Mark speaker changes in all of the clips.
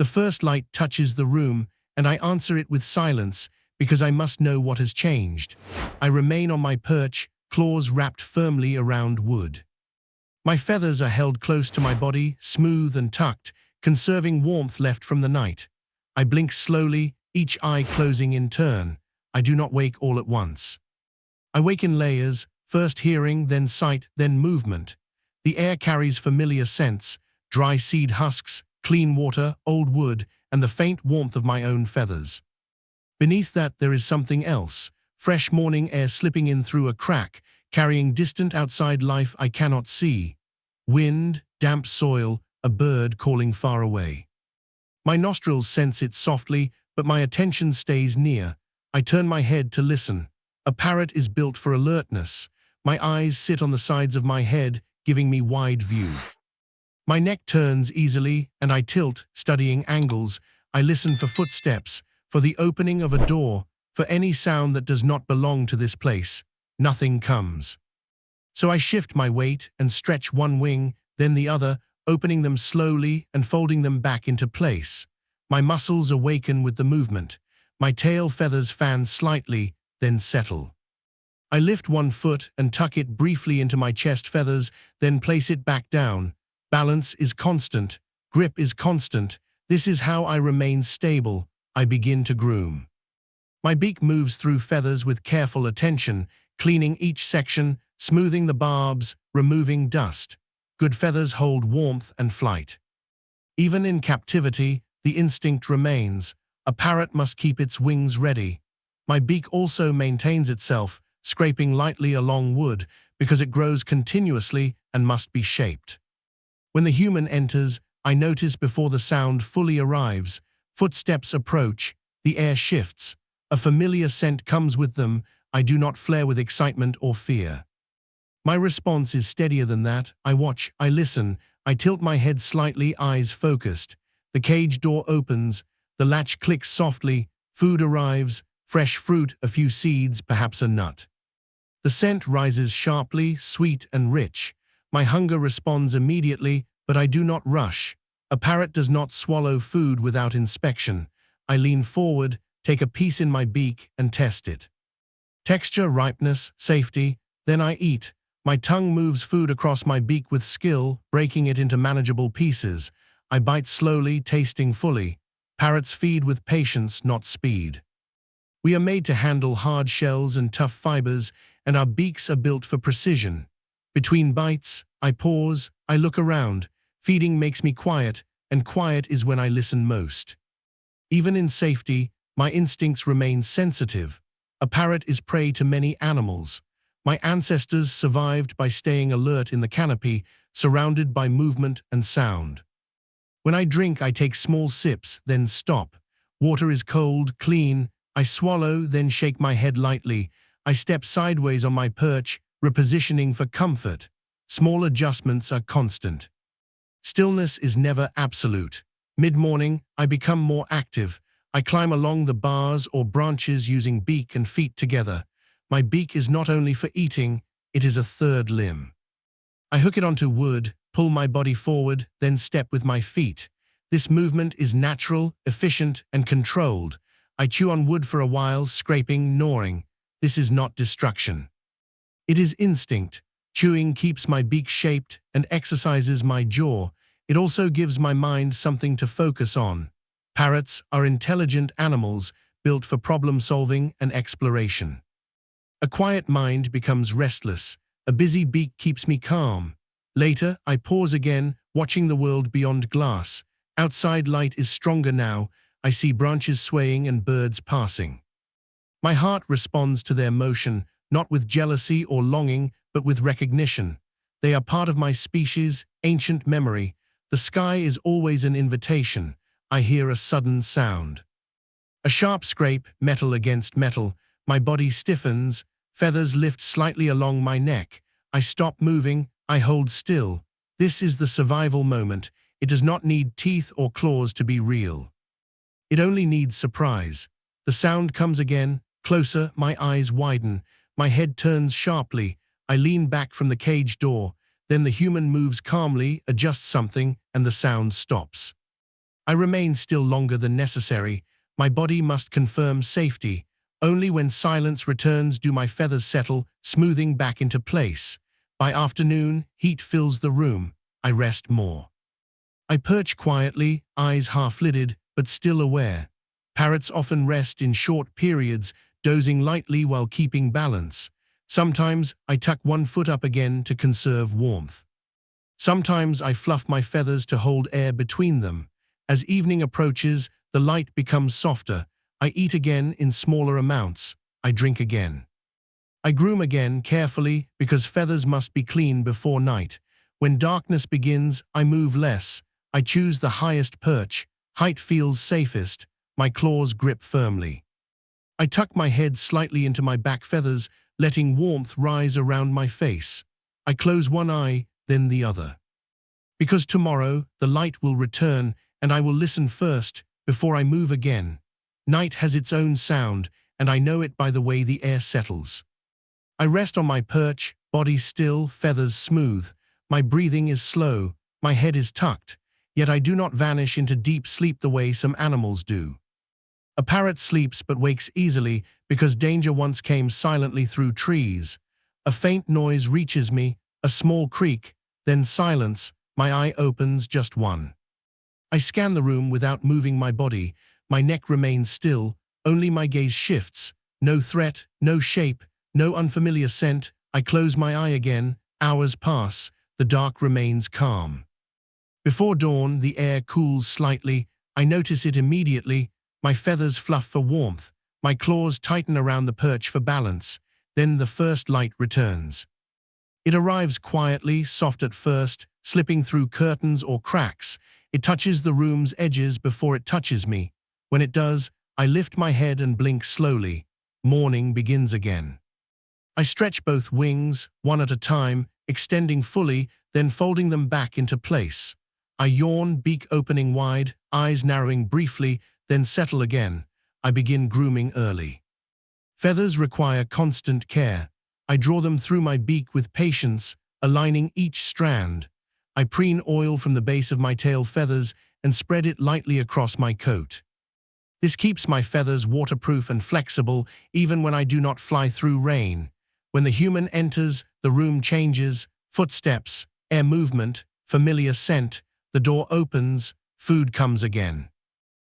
Speaker 1: The first light touches the room, and I answer it with silence, because I must know what has changed. I remain on my perch, claws wrapped firmly around wood. My feathers are held close to my body, smooth and tucked, conserving warmth left from the night. I blink slowly, each eye closing in turn. I do not wake all at once. I wake in layers, first hearing, then sight, then movement. The air carries familiar scents, dry seed husks, clean water, old wood, and the faint warmth of my own feathers. Beneath that there is something else, fresh morning air slipping in through a crack, carrying distant outside life I cannot see. Wind, damp soil, a bird calling far away. My nostrils sense it softly, but my attention stays near. I turn my head to listen. A parrot is built for alertness. My eyes sit on the sides of my head, giving me wide view. My neck turns easily, and I tilt, studying angles. I listen for footsteps, for the opening of a door, for any sound that does not belong to this place. Nothing comes. So I shift my weight and stretch one wing, then the other, opening them slowly and folding them back into place. My muscles awaken with the movement. My tail feathers fan slightly, then settle. I lift one foot and tuck it briefly into my chest feathers, then place it back down. Balance is constant. Grip is constant. This is how I remain stable. I begin to groom. My beak moves through feathers with careful attention, cleaning each section, smoothing the barbs, removing dust. Good feathers hold warmth and flight. Even in captivity, the instinct remains. A parrot must keep its wings ready. My beak also maintains itself, scraping lightly along wood, because it grows continuously and must be shaped. When the human enters, I notice before the sound fully arrives. Footsteps approach, the air shifts. A familiar scent comes with them. I do not flare with excitement or fear. My response is steadier than that. I watch, I listen, I tilt my head slightly, eyes focused. The cage door opens, the latch clicks softly, food arrives, fresh fruit, a few seeds, perhaps a nut. The scent rises sharply, sweet and rich. My hunger responds immediately, but I do not rush. A parrot does not swallow food without inspection. I lean forward, take a piece in my beak, and test it. Texture, ripeness, safety, then I eat. My tongue moves food across my beak with skill, breaking it into manageable pieces. I bite slowly, tasting fully. Parrots feed with patience, not speed. We are made to handle hard shells and tough fibers, and our beaks are built for precision. Between bites, I pause, I look around. Feeding makes me quiet, and quiet is when I listen most. Even in safety, my instincts remain sensitive. A parrot is prey to many animals. My ancestors survived by staying alert in the canopy, surrounded by movement and sound. When I drink, I take small sips, then stop. Water is cold, clean. I swallow, then shake my head lightly. I step sideways on my perch, repositioning for comfort. Small adjustments are constant. Stillness is never absolute. Mid-morning, I become more active. I climb along the bars or branches using beak and feet together. My beak is not only for eating, it is a third limb. I hook it onto wood, pull my body forward, then step with my feet. This movement is natural, efficient, and controlled. I chew on wood for a while, scraping, gnawing. This is not destruction. It is instinct. Chewing keeps my beak shaped and exercises my jaw. It also gives my mind something to focus on. Parrots are intelligent animals built for problem-solving and exploration. A quiet mind becomes restless. A busy beak keeps me calm. Later, I pause again, watching the world beyond glass. Outside light is stronger now. I see branches swaying and birds passing. My heart responds to their motion, not with jealousy or longing, but with recognition. They are part of my species, ancient memory. The sky is always an invitation. I hear a sudden sound. A sharp scrape, metal against metal. My body stiffens. Feathers lift slightly along my neck. I stop moving. I hold still. This is the survival moment. It does not need teeth or claws to be real. It only needs surprise. The sound comes again, closer, my eyes widen. My head turns sharply. I lean back from the cage door. Then the human moves calmly, adjusts something, and the sound stops. I remain still longer than necessary. My body must confirm safety. Only when silence returns do my feathers settle, smoothing back into place. By afternoon, heat fills the room. I rest more. I perch quietly, eyes half-lidded, but still aware. Parrots often rest in short periods, dozing lightly while keeping balance. Sometimes I tuck one foot up again to conserve warmth. Sometimes I fluff my feathers to hold air between them. As evening approaches, the light becomes softer. I eat again in smaller amounts. I drink again. I groom again carefully because feathers must be clean before night. When darkness begins, I move less. I choose the highest perch. Height feels safest. My claws grip firmly. I tuck my head slightly into my back feathers, letting warmth rise around my face. I close one eye, then the other. Because tomorrow, the light will return, and I will listen first, before I move again. Night has its own sound, and I know it by the way the air settles. I rest on my perch, body still, feathers smooth. My breathing is slow, my head is tucked, yet I do not vanish into deep sleep the way some animals do. A parrot sleeps but wakes easily because danger once came silently through trees. A faint noise reaches me, a small creak, then silence. My eye opens, just one. I scan the room without moving my body. My neck remains still, only my gaze shifts. No threat, no shape, no unfamiliar scent. I close my eye again. Hours pass. The dark remains calm. Before dawn, the air cools slightly. I notice it immediately. My feathers fluff for warmth. My claws tighten around the perch for balance. Then the first light returns. It arrives quietly, soft at first, slipping through curtains or cracks. It touches the room's edges before it touches me. When it does, I lift my head and blink slowly. Morning begins again. I stretch both wings, one at a time, extending fully, then folding them back into place. I yawn, beak opening wide, eyes narrowing briefly, then settle again. I begin grooming early. Feathers require constant care. I draw them through my beak with patience, aligning each strand. I preen oil from the base of my tail feathers and spread it lightly across my coat. This keeps my feathers waterproof and flexible even when I do not fly through rain. When the human enters, the room changes, footsteps, air movement, familiar scent, the door opens, food comes again.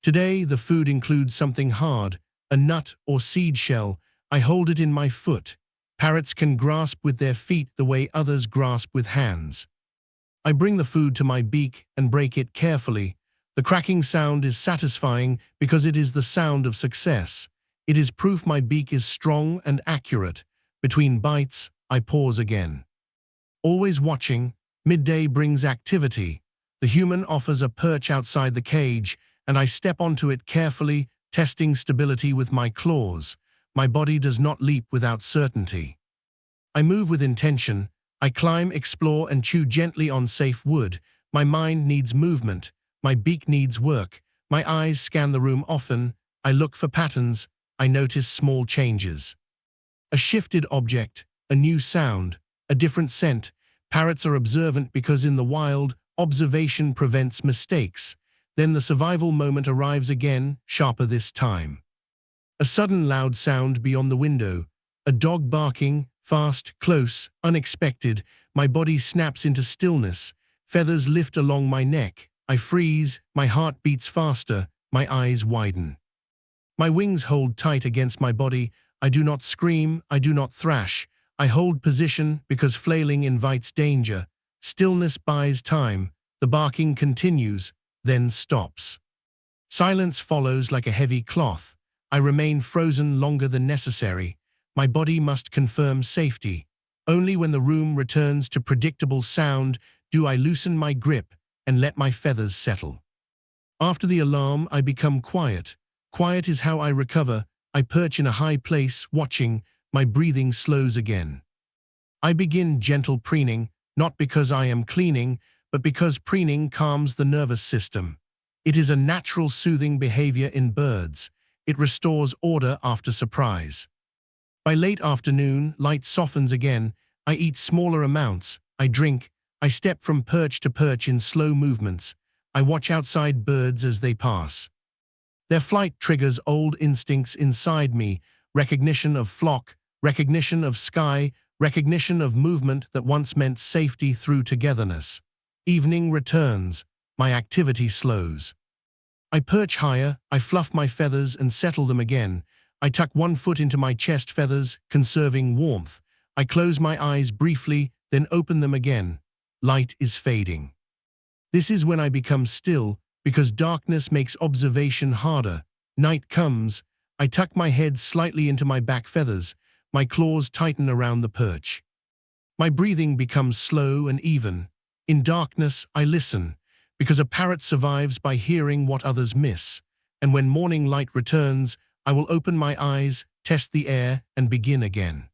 Speaker 1: Today, the food includes something hard, a nut or seed shell. I hold it in my foot. Parrots can grasp with their feet the way others grasp with hands. I bring the food to my beak and break it carefully. The cracking sound is satisfying because it is the sound of success. It is proof my beak is strong and accurate. Between bites, I pause again. Always watching, midday brings activity. The human offers a perch outside the cage, and I step onto it carefully, testing stability with my claws. My body does not leap without certainty. I move with intention. I climb, explore, and chew gently on safe wood. My mind needs movement. My beak needs work. My eyes scan the room often. I look for patterns. I notice small changes. A shifted object, a new sound, a different scent. Parrots are observant because in the wild, observation prevents mistakes. Then the survival moment arrives again, sharper this time. A sudden loud sound beyond the window. A dog barking, fast, close, unexpected. My body snaps into stillness. Feathers lift along my neck. I freeze, my heart beats faster, my eyes widen. My wings hold tight against my body. I do not scream, I do not thrash. I hold position because flailing invites danger. Stillness buys time. The barking continues, then stops. Silence follows like a heavy cloth. I remain frozen longer than necessary. My body must confirm safety. Only when the room returns to predictable sound do I loosen my grip and let my feathers settle. After the alarm, I become quiet. Quiet is how I recover. I perch in a high place, watching. My breathing slows again. I begin gentle preening, not because I am cleaning, but because preening calms the nervous system. It is a natural soothing behavior in birds. It restores order after surprise. By late afternoon, light softens again. I eat smaller amounts. I drink. I step from perch to perch in slow movements. I watch outside birds as they pass. Their flight triggers old instincts inside me, recognition of flock, recognition of sky, recognition of movement that once meant safety through togetherness. Evening returns. My activity slows. I perch higher, I fluff my feathers and settle them again. I tuck one foot into my chest feathers, conserving warmth. I close my eyes briefly, then open them again. Light is fading. This is when I become still, because darkness makes observation harder. Night comes. I tuck my head slightly into my back feathers. My claws tighten around the perch. My breathing becomes slow and even. In darkness, I listen, because a parrot survives by hearing what others miss. And when morning light returns, I will open my eyes, test the air, and begin again.